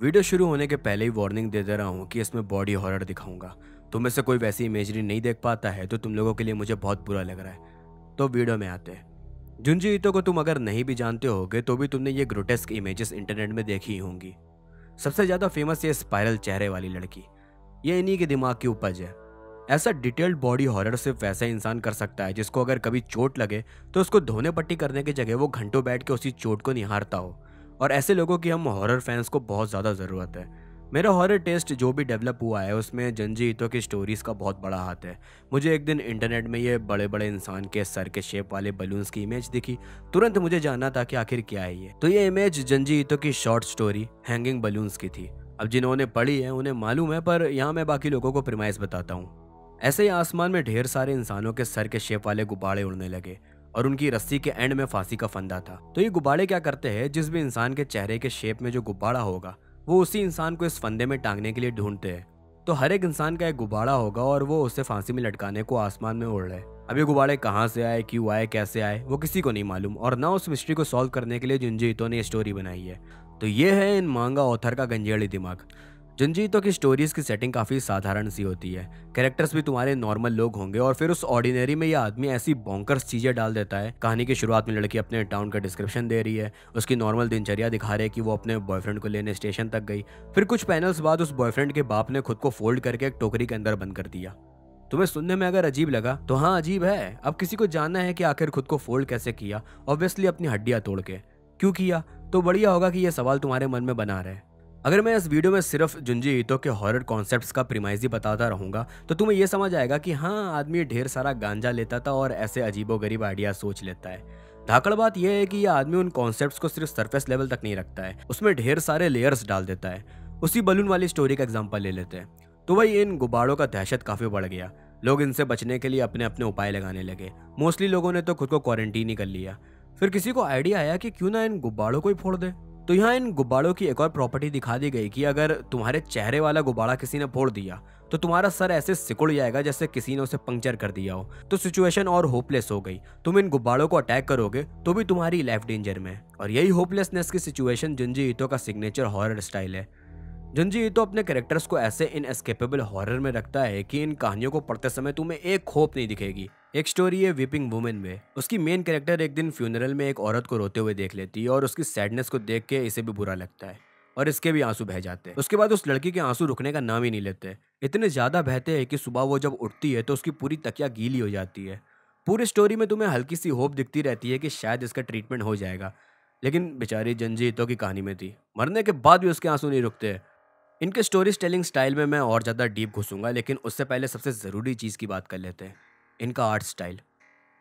Video शुरू होने के पहले ही वार्निंग दे दे रहा हूँ कि इसमें बॉडी हॉरर दिखाऊंगा। तुम में से कोई वैसी इमेजरी नहीं देख पाता है तो तुम लोगों के लिए मुझे बहुत बुरा लग रहा है। तो वीडियो में आते हैं। जुंजी ईतो को तुम अगर नहीं भी जानते होगे तो भी तुमने ये ग्रोटेस्क इमेजेस इंटरनेट में देखी ही होंगी। सबसे ज्यादा फेमस ये स्पाइरल चेहरे वाली लड़की, ये इन्हीं के दिमाग की उपज है। ऐसा डिटेल्ड बॉडी हॉरर सिर्फ वैसा इंसान कर सकता है जिसको अगर कभी चोट लगे तो उसको धोने पट्टी करने की जगह वो घंटों बैठ के उसी चोट को निहारता हो। और ऐसे लोगों की हम हॉरर फैंस को बहुत ज़्यादा ज़रूरत है। मेरा हॉरर टेस्ट जो भी डेवलप हुआ है उसमें जंजी ईतो की स्टोरीज़ का बहुत बड़ा हाथ है। मुझे एक दिन इंटरनेट में ये बड़े बड़े इंसान के सर के शेप वाले बलून्स की इमेज दिखी। तुरंत मुझे जानना था कि आखिर क्या है ये। तो ये इमेज जंजी ईतो की शॉर्ट स्टोरी हैंगिंग बलून्स की थी। अब जिन्होंने पढ़ी है उन्हें मालूम है, पर यहाँ मैं बाकी लोगों को प्रिमाइस बताता हूँ। ऐसे ही आसमान में ढेर सारे इंसानों के सर के शेप वाले गुब्बारे उड़ने लगे और उनकी रस्सी के एंड में फांसी का फंदा था। तो ये गुब्बारे क्या करते हैं, जिस भी इंसान के चेहरे के शेप में जो गुब्बारा होगा वो उसी इंसान को इस फंदे में टांगने के लिए ढूंढते हैं। तो हर एक इंसान का एक गुब्बारा होगा और वो उसे फांसी में लटकाने को आसमान में उड़ रहे। अब ये गुब्बारे कहाँ से आए, क्यों आए, कैसे आए, वो किसी को नहीं मालूम और ना उस मिस्ट्री को सॉल्व करने के लिए जुंजी ईतो ने स्टोरी बनाई है। तो ये है इन मांगा ऑथर का गंजेड़ी दिमाग। जंजी ईतो की स्टोरीज की सेटिंग काफ़ी साधारण सी होती है। कैरेक्टर्स भी तुम्हारे नॉर्मल लोग होंगे और फिर उस ऑर्डिनरी में यह आदमी ऐसी बॉन्कर्स चीज़ें डाल देता है। कहानी की शुरुआत में लड़की अपने टाउन का डिस्क्रिप्शन दे रही है, उसकी नॉर्मल दिनचर्या दिखा रहे कि वो अपने बॉयफ्रेंड को लेने स्टेशन तक गई। फिर कुछ पैनल्स बाद उस बॉयफ्रेंड के बाप ने खुद को फोल्ड करके एक टोकरी के अंदर बंद कर दिया। तुम्हें सुनने में अगर अजीब लगा तो हाँ, अजीब है। अब किसी को जानना है कि आखिर खुद को फोल्ड कैसे किया, ऑब्वियसली अपनी हड्डियाँ तोड़ के। क्यों किया? तो बढ़िया होगा कि यह सवाल तुम्हारे मन में बना रहे। अगर मैं इस वीडियो में सिर्फ जुंजी ईतो के हॉरर कॉन्सेप्ट्स का प्रीमाइज ही बताता रहूंगा तो तुम्हें यह समझ आएगा कि हाँ, आदमी ढेर सारा गांजा लेता था और ऐसे अजीबोगरीब आइडिया सोच लेता है। धाकड़ बात यह है कि यह आदमी उन कॉन्सेप्ट्स को सिर्फ सरफेस लेवल तक नहीं रखता है, उसमें ढेर सारे लेयर्स डाल देता है। उसी बलून वाली स्टोरी का एग्जाम्पल ले लेते हैं। तो वही इन गुब्बारों का दहशत काफी बढ़ गया। लोग इनसे बचने के लिए अपने अपने उपाय लगाने लगे। मोस्टली लोगों ने तो खुद को क्वारंटीन ही कर लिया। फिर किसी को आइडिया आया कि क्यों ना इन गुब्बारों को ही फोड़ दे। तो यहाँ इन गुब्बारों की एक और प्रॉपर्टी दिखा दी गई कि अगर तुम्हारे चेहरे वाला गुब्बारा किसी ने फोड़ दिया तो तुम्हारा सर ऐसे सिकुड़ जाएगा जैसे किसी ने उसे पंक्चर कर दिया हो। तो सिचुएशन और होपलेस हो गई। तुम इन गुब्बारों को अटैक करोगे तो भी तुम्हारी लाइफ डेंजर में है। और यही होपलेसनेस की सिचुएशन जंजी ईतो का सिग्नेचर हॉरर स्टाइल है। जंजी ईतो अपने कैरेक्टर्स को ऐसे इनएस्केपेबल हॉरर में रखता है कि इन कहानियों को पढ़ते समय तुम्हें एक खोप नहीं दिखेगी। एक स्टोरी है वीपिंग वुमेन में। उसकी मेन कैरेक्टर एक दिन फ्यूनरल में एक औरत को रोते हुए देख लेती है और उसकी सैडनेस को देख के इसे भी बुरा लगता है और इसके भी आंसू बह जाते हैं। उसके बाद उस लड़की के आंसू रुकने का नाम ही नहीं लेते। इतने ज्यादा बहते हैं कि सुबह वो जब उठती है तो उसकी पूरी तकिया गीली हो जाती है। पूरी स्टोरी में तुम्हें हल्की सी होप दिखती रहती है कि शायद इसका ट्रीटमेंट हो जाएगा, लेकिन बेचारी जंजी ईतो की कहानी में थी, मरने के बाद भी उसके आंसू नहीं रुकते। इनके स्टोरी टेलिंग स्टाइल में मैं और ज़्यादा डीप घुसूंगा, लेकिन उससे पहले सबसे ज़रूरी चीज़ की बात कर लेते हैं, इनका आर्ट स्टाइल।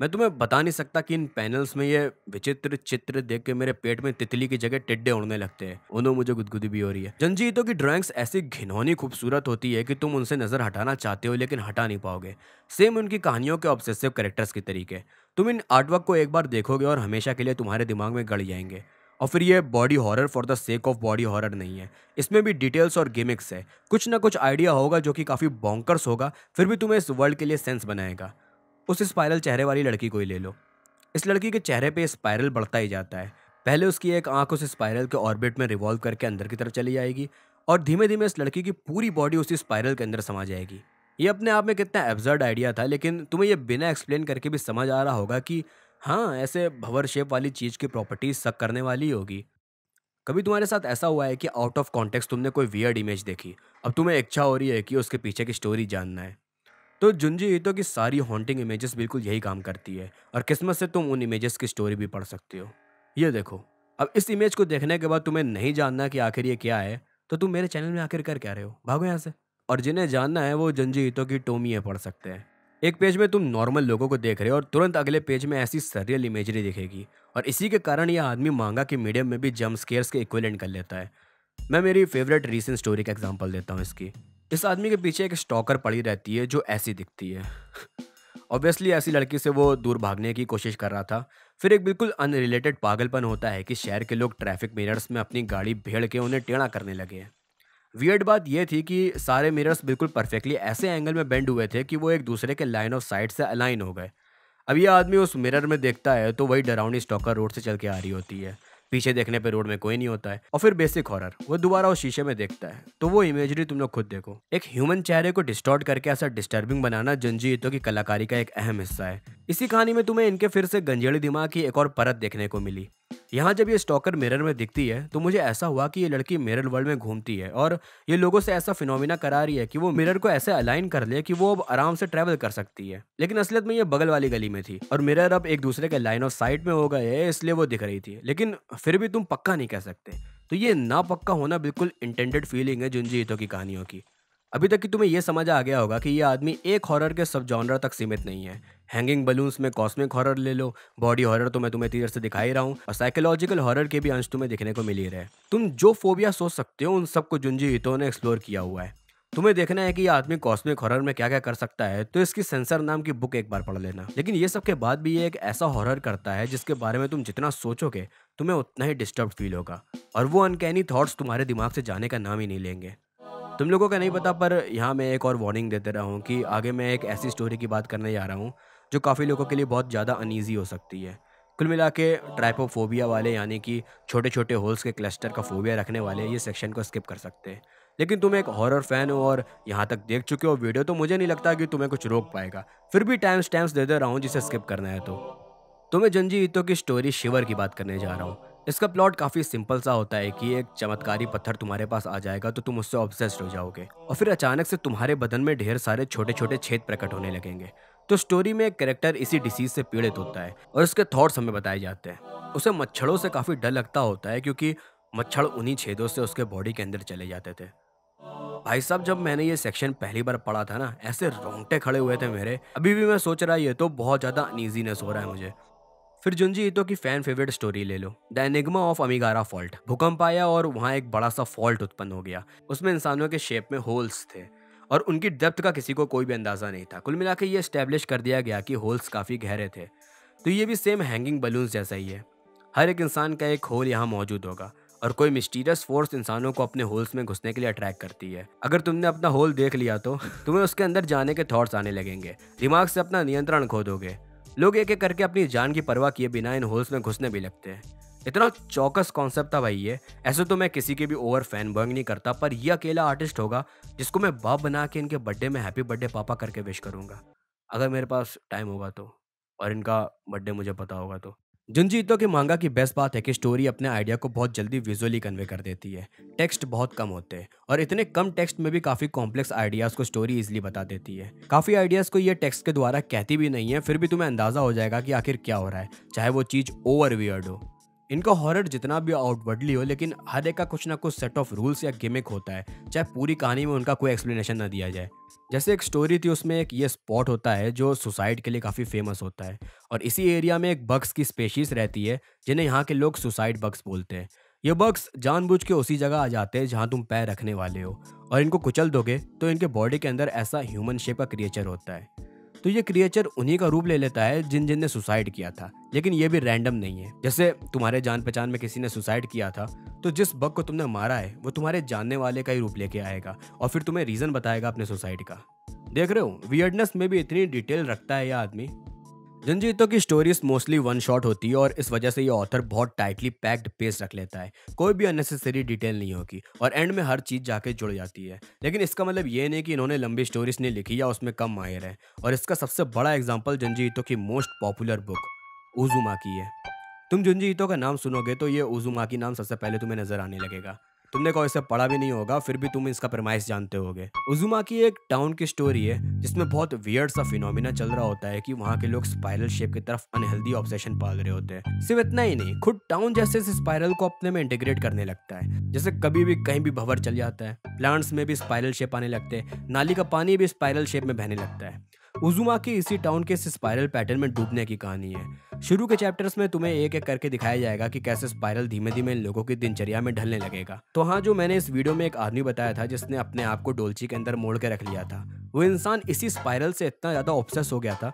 मैं तुम्हें बता नहीं सकता कि इन पैनल्स में ये विचित्र चित्र देख के मेरे पेट में तितली की जगह टिड्डे उड़ने लगते हैं। उन्होंने मुझे गुदगुदी भी हो रही है। जंजी ईतो की ड्राइंग्स ऐसी घिनौनी खूबसूरत होती है कि तुम उनसे नज़र हटाना चाहते हो लेकिन हटा नहीं पाओगे। सेम उनकी कहानियों के ऑब्सेसिव कैरेक्टर्स के तरीके। तुम इन आर्टवर्क को एक बार देखोगे और हमेशा के लिए तुम्हारे दिमाग में गड़ जाएंगे। और फिर ये body horror for the sake of body horror नहीं है, इसमें भी डिटेल्स और गिमिक्स है। कुछ ना कुछ आइडिया होगा जो कि काफ़ी बॉन्कर्स होगा, फिर भी तुम्हें इस वर्ल्ड के लिए सेंस बनाएगा। उस स्पाइरल चेहरे वाली लड़की को ही ले लो। इस लड़की के चेहरे पे स्पाइरल बढ़ता ही जाता है। पहले उसकी एक आंख उस स्पाइरल के ऑर्बिट में रिवॉल्व करके अंदर की तरफ चली जाएगी और धीमे धीमे इस लड़की की पूरी बॉडी उसी स्पाइरल के अंदर समा जाएगी। ये अपने आप में कितना एब्सर्ड आइडिया था, लेकिन तुम्हें ये बिना एक्सप्लेन करके भी समझ आ रहा होगा कि हाँ, ऐसे भंवर शेप वाली चीज़ की प्रॉपर्टीज शक करने वाली ही होगी। कभी तुम्हारे साथ ऐसा हुआ है कि आउट ऑफ कॉन्टेक्स्ट तुमने कोई वियर्ड इमेज देखी, अब तुम्हें इच्छा हो रही है कि उसके पीछे की स्टोरी जानना है? तो जुंजी ईतो की सारी हॉन्टिंग इमेजेस बिल्कुल यही काम करती है और किस्मत से तुम उन इमेजेस की स्टोरी भी पढ़ सकते हो। ये देखो, अब इस इमेज को देखने के बाद तुम्हें नहीं जानना कि आखिर ये क्या है तो तुम मेरे चैनल में आखिर कर क्या रहे हो? भागो यहाँ से। और जिन्हें जानना है वो जंजी ईतो की टोमियाँ पढ़ सकते हैं। एक पेज में तुम नॉर्मल लोगों को देख रहे हो और तुरंत अगले पेज में ऐसी सरियल इमेजरी दिखेगी और इसी के कारण यह आदमी मांगा के मीडियम में भी जंप स्केयर्स के इक्विवेलेंट कर लेता है। मैं मेरी फेवरेट रीसेंट स्टोरी का एग्जांपल देता हूँ इसकी। इस आदमी के पीछे एक स्टॉकर पड़ी रहती है जो ऐसी दिखती है। ऑब्वियसली ऐसी लड़की से वो दूर भागने की कोशिश कर रहा था। फिर एक बिल्कुल अनरिलेटेड पागलपन होता है कि शहर के लोग ट्रैफिक मिरर्स में अपनी गाड़ी भेड़ के उन्हें टेढ़ा करने लगे हैं। वियर्ड बात यह थी कि सारे मिरर्स बिल्कुल परफेक्टली ऐसे एंगल में बेंड हुए थे कि वो एक दूसरे के लाइन ऑफ साइट से अलाइन हो गए। अब ये आदमी उस मिरर में देखता है तो वही डरावनी स्टॉकर रोड से चल के आ रही होती है। पीछे देखने पे रोड में कोई नहीं होता है। और फिर बेसिक हॉरर, वो दोबारा उस शीशे में देखता है, तो वो इमेजरी तुम लोग खुद देखो। एक ह्यूमन चेहरे को डिस्टॉर्ट करके ऐसा डिस्टर्बिंग बनाना जुंजी इतो की कलाकारी का एक अहम हिस्सा है। इसी कहानी में तुम्हें इनके फिर से गंजेड़ी दिमाग की एक और परत देखने को मिली। यहाँ जब ये स्टॉकर मिरर में दिखती है तो मुझे ऐसा हुआ कि ये लड़की मिरर वर्ल्ड में घूमती है और ये लोगों से ऐसा फिनोमिना करा रही है कि वो मिरर को ऐसे अलाइन कर ले कि वो अब आराम से ट्रेवल कर सकती है। लेकिन असलियत में ये बगल वाली गली में थी और मिरर अब एक दूसरे के लाइन ऑफ साइट में हो गए हैं, इसलिए वो दिख रही थी, लेकिन फिर भी तुम पक्का नहीं कह सकते। तो ये ना पक्का होना बिल्कुल इंटेंडेड फीलिंग है जुंजी इतो की कहानियों की। अभी तक कि तुम्हें यह समझ आ गया होगा कि ये आदमी एक हॉरर के सब जॉनर तक सीमित नहीं है। हैंगिंग बलून्स में कॉस्मिक हॉरर ले लो, बॉडी हॉरर तो मैं तुम्हें तीर से दिखा ही रहा हूँ, और साइकोलॉजिकल हॉरर के भी अंश तुम्हें दिखने को मिल ही रहे। तुम जो फोबिया सोच सकते हो उन सबको जुंजी इतो ने एक्सप्लोर किया हुआ है। तुम्हें देखना है कि ये आदमी कॉस्मिक हॉरर में क्या क्या कर सकता है, तो इसकी सेंसर नाम की बुक एक बार पढ़ लेना। लेकिन ये सब के बाद भी ये एक ऐसा हॉरर करता है जिसके बारे में तुम जितना सोचोगे तुम्हें उतना ही डिस्टर्ब फील होगा, और वो अनकैनी थॉट्स तुम्हारे दिमाग से जाने का नाम ही नहीं लेंगे। तुम लोगों का नहीं पता, पर यहाँ मैं एक और वार्निंग देते रहा हूँ कि आगे मैं एक ऐसी स्टोरी की बात करने जा रहा हूँ जो काफ़ी लोगों के लिए बहुत ज़्यादा अनईजी हो सकती है। कुल मिला के ट्राइपोफोबिया वाले, यानी कि छोटे छोटे होल्स के क्लस्टर का फोबिया रखने वाले, ये सेक्शन को स्किप कर सकते हैं। लेकिन तुम एक हॉरर फैन हो और यहाँ तक देख चुके हो वीडियो, तो मुझे नहीं लगता कि तुम्हें कुछ रोक पाएगा। फिर भी टाइम स्टैम्प्स दे दे रहा हूँ जिसे स्किप करना है। तो मैं जंजी इतो की स्टोरी शिवर की बात करने जा रहा हूँ। इसका प्लॉट काफी सिंपल सा होता है कि एक चमत्कारी पत्थर तुम्हारे पास आ जाएगा तो तुम उससे ऑब्सेस्ड हो जाओगे, और फिर अचानक से तुम्हारे बदन में ढेर सारे छोटे छोटे छेद प्रकट होने लगेंगे। तो स्टोरी में एक कैरेक्टर इसी डिसीज से पीड़ित होता है और उसके थॉट्स हमें बताए जाते हैं। उसे मच्छरों से काफी डर लगता होता है क्योंकि मच्छर उन्हीं छेदों से उसके बॉडी के अंदर चले जाते थे। भाई साहब, जब मैंने ये सेक्शन पहली बार पढ़ा था ना, ऐसे रोंगटे खड़े हुए थे मेरे। अभी भी मैं सोच रहा, ये तो बहुत ज्यादा अनईजीनेस हो रहा है मुझे। फिर जुंजी इतो की फैन फेवरेट स्टोरी ले लो, द एनिग्मा ऑफ अमीगारा फॉल्ट। भूकंप आया और वहाँ एक बड़ा सा फॉल्ट उत्पन्न हो गया। उसमें इंसानों के शेप में होल्स थे और उनकी डेप्थ का किसी को कोई भी अंदाजा नहीं था। कुल मिला के ये स्टैब्लिश कर दिया गया कि होल्स काफ़ी गहरे थे। तो ये भी सेम हैंगिंग बलून्स जैसा ही है। हर एक इंसान का एक होल यहाँ मौजूद होगा और कोई मिस्टीरियस फोर्स इंसानों को अपने होल्स में घुसने के लिए अट्रैक्ट करती है। अगर तुमने अपना होल देख लिया तो तुम्हें उसके अंदर जाने के थॉट्स आने लगेंगे, दिमाग से अपना नियंत्रण खो दोगे। लोग एक एक करके अपनी जान की परवाह किए बिना इन होल्स में घुसने भी लगते हैं। इतना चौकस कॉन्सेप्ट था भाई ये। ऐसे तो मैं किसी की भी ओवर फैन बर्ग नहीं करता, पर ये अकेला आर्टिस्ट होगा जिसको मैं बाप बना के इनके बर्थडे में हैप्पी बर्थडे पापा करके विश करूंगा, अगर मेरे पास टाइम होगा तो, और इनका बर्थडे मुझे पता होगा तो। जुंजी इतो के मांगा की बेस्ट बात है कि स्टोरी अपने आइडिया को बहुत जल्दी विजुअली कन्वे कर देती है। टेक्स्ट बहुत कम होते हैं और इतने कम टेक्स्ट में भी काफी कॉम्प्लेक्स आइडियाज को स्टोरी इजीली बता देती है। काफी आइडियाज को ये टेक्स्ट के द्वारा कहती भी नहीं है, फिर भी तुम्हें अंदाजा हो जाएगा कि आखिर क्या हो रहा है, चाहे वो चीज ओवर वियर्ड हो। इनका हॉरर जितना भी आउटवर्डली हो, लेकिन हर एक का कुछ ना कुछ सेट ऑफ रूल्स या गिमिक होता है, चाहे पूरी कहानी में उनका कोई एक्सप्लेनेशन ना दिया जाए। जैसे एक स्टोरी थी, उसमें एक ये स्पॉट होता है जो सुसाइड के लिए काफ़ी फेमस होता है, और इसी एरिया में एक बग्स की स्पेशीज रहती है जिन्हें यहाँ के लोग सुसाइड बग्स बोलते हैं। ये बग्स जानबूझ के उसी जगह आ जाते हैं जहाँ तुम पैर रखने वाले हो, और इनको कुचल दोगे तो इनके बॉडी के अंदर ऐसा ह्यूमन शेप का क्रिएचर होता है। तो ये क्रिएचर उन्हीं का रूप ले लेता है जिन जिन ने सुसाइड किया था, लेकिन ये भी रैंडम नहीं है। जैसे तुम्हारे जान पहचान में किसी ने सुसाइड किया था, तो जिस बग को तुमने मारा है वो तुम्हारे जानने वाले का ही रूप लेके आएगा और फिर तुम्हें रीजन बताएगा अपने सुसाइड का। देख रहे हो, वियर्डनेस में भी इतनी डिटेल रखता है यह आदमी। जुंजी इतो की स्टोरीज मोस्टली वन शॉट होती है और इस वजह से ये ऑथर बहुत टाइटली पैक्ड पेस रख लेता है। कोई भी अननेसेसरी डिटेल नहीं होगी और एंड में हर चीज जाके जुड़ जाती है। लेकिन इसका मतलब ये नहीं कि इन्होंने लंबी स्टोरीज नहीं लिखी या उसमें कम माहिर है, और इसका सबसे बड़ा एग्जांपल जुंजी इतो की मोस्ट पॉपुलर बुक उज़ुमाकी है। तुम जुंजी इतो का नाम सुनोगे तो ये उज़ुमाकी नाम सबसे पहले तुम्हें नजर आने लगेगा। तुमने कोई इसे पढ़ा भी नहीं होगा, फिर भी तुम इसका प्रेमाइस जानते होगे। उज़ुमाकी एक टाउन की स्टोरी है जिसमें बहुत वियर्ड सा फिनोमिना चल रहा होता है कि वहाँ के लोग स्पाइरल शेप की तरफ अनहेल्दी ऑब्सेशन पाल रहे होते हैं। सिर्फ इतना ही नहीं, खुद टाउन जैसे इस स्पाइरल को अपने में इंटीग्रेट करने लगता है। जैसे कभी भी कहीं भी भंवर चल जाता है, प्लांट्स में भी स्पाइरल शेप आने लगते हैं, नाली का पानी भी स्पाइरल शेप में बहने लगता है। उज़ुमाकी इसी टाउन के इस स्पाइरल पैटर्न में डूबने की कहानी है। शुरू के चैप्टर्स में तुम्हें एक एक करके दिखाया जाएगा कि कैसे स्पाइरल धीमे धीमे इन लोगों की दिनचर्या में ढलने लगेगा। तो हाँ, जो मैंने इस वीडियो में एक आदमी बताया था जिसने अपने आप को डोलची के अंदर मोड़ के रख लिया था, वो इंसान इसी स्पाइरल से इतना ज्यादा ऑब्सेस हो गया था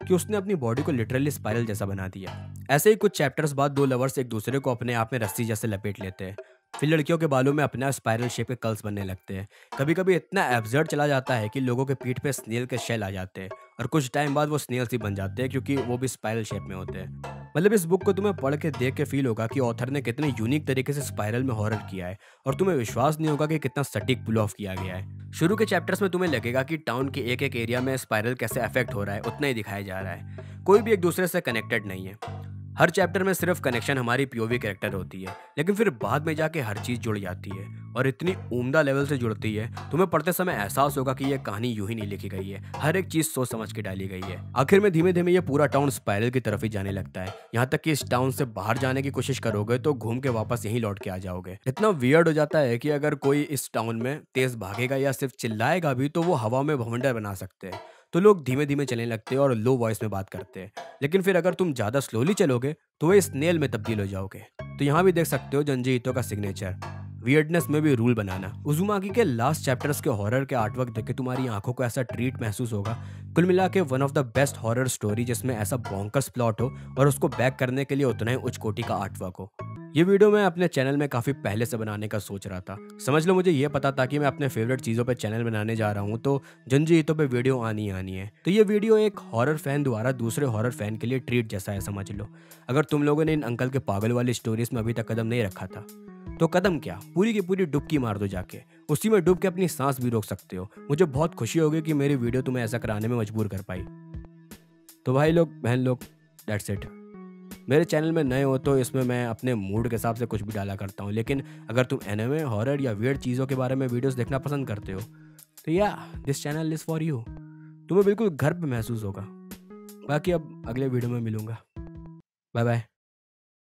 कि उसने अपनी बॉडी को लिटरली स्पाइरल जैसा बना दिया। ऐसे ही कुछ चैप्टर्स बाद दो लवर्स एक दूसरे को अपने आप में रस्सी जैसे लपेट लेते हैं। फिर लड़कियों के बालों में अपना स्पाइरल शेप के कर्ल्स बनने लगते हैं। कभी कभी इतना एब्सर्ड चला जाता है कि लोगों के पीठ पे स्नेल के शेल आ जाते हैं और कुछ टाइम बाद वो स्नेल्स ही बन जाते हैं क्योंकि वो भी स्पाइरल शेप में होते हैं। मतलब इस बुक को तुम्हें पढ़ के देख के फील होगा कि ऑथर ने कितने यूनिक तरीके से स्पाइरल में हॉरर किया है और तुम्हें विश्वास नहीं होगा कि कितना सटीक पुल ऑफ किया गया है। शुरू के चैप्टर्स में तुम्हें लगेगा कि टाउन के एक एक एरिया में स्पाइरल कैसे अफेक्ट हो रहा है, उतना ही दिखाया जा रहा है। कोई भी एक दूसरे से कनेक्टेड नहीं है। हर चैप्टर में सिर्फ कनेक्शन हमारी पीओवी कैरेक्टर होती है, लेकिन फिर बाद में जाके हर चीज जुड़ जाती है और इतनी उम्दा लेवल से जुड़ती है, तुम्हें पढ़ते समय एहसास होगा कि यह कहानी यूं ही नहीं लिखी गई है, हर एक चीज सोच समझ के डाली गई है। आखिर में धीमे धीमे ये पूरा टाउन स्पाइरल की तरफ ही जाने लगता है, यहाँ तक कि इस टाउन से बाहर जाने की कोशिश करोगे तो घूम के वापस यहीं लौट के आ जाओगे। इतना वियर्ड हो जाता है कि अगर कोई इस टाउन में तेज भागेगा या सिर्फ चिल्लाएगा भी तो वो हवा में भवंडर बना सकते हैं। तो लोग धीमे धीमे चलने लगते हैं और लो वॉइस में बात करते हैं, लेकिन फिर अगर तुम ज्यादा स्लोली चलोगे तो वह स्नेल में तब्दील हो जाओगे। तो यहाँ भी देख सकते हो जंजी ईतो का सिग्नेचर, वियर्डनेस में भी रूल बनाना। उजुमाकी के लास्ट चैप्टर्स के हॉरर के आर्टवर्क देख के तुम्हारी आंखों को ऐसा ट्रीट महसूस होगा। कुल मिला के one of the best horror story जिसमें ऐसा बॉन्कर्स प्लॉट हो और उसको बैक करने के लिए उतना ही उच्च कोटि का आर्टवर्क हो। ये वीडियो मैं अपने चैनल में काफ़ी पहले से बनाने का सोच रहा था। समझ लो मुझे ये पता था कि मैं अपने फेवरेट चीज़ों पे चैनल बनाने जा रहा हूँ, तो जंजी ईतो पे वीडियो आनी ही आनी है। तो ये वीडियो एक हॉरर फैन द्वारा दूसरे हॉरर फैन के लिए ट्रीट जैसा है, समझ लो। अगर तुम लोगों ने इन अंकल के पागल वाली स्टोरीज में अभी तक कदम नहीं रखा था तो कदम क्या, पूरी की पूरी डुबकी मार दो जाके, उसी में डूब के अपनी सांस भी रोक सकते हो। मुझे बहुत खुशी होगी कि मेरी वीडियो तुम्हें ऐसा कराने में मजबूर कर पाई। तो भाई लोग, बहन लोग, दैट्स इट। मेरे चैनल में नए हो तो इसमें मैं अपने मूड के हिसाब से कुछ भी डाला करता हूँ, लेकिन अगर तुम एनिमे, हॉरर या वियर्ड चीज़ों के बारे में वीडियोस देखना पसंद करते हो तो या this channel is for you. तुम्हें बिल्कुल घर पे महसूस होगा। बाकी अब अगले वीडियो में मिलूंगा। Bye bye.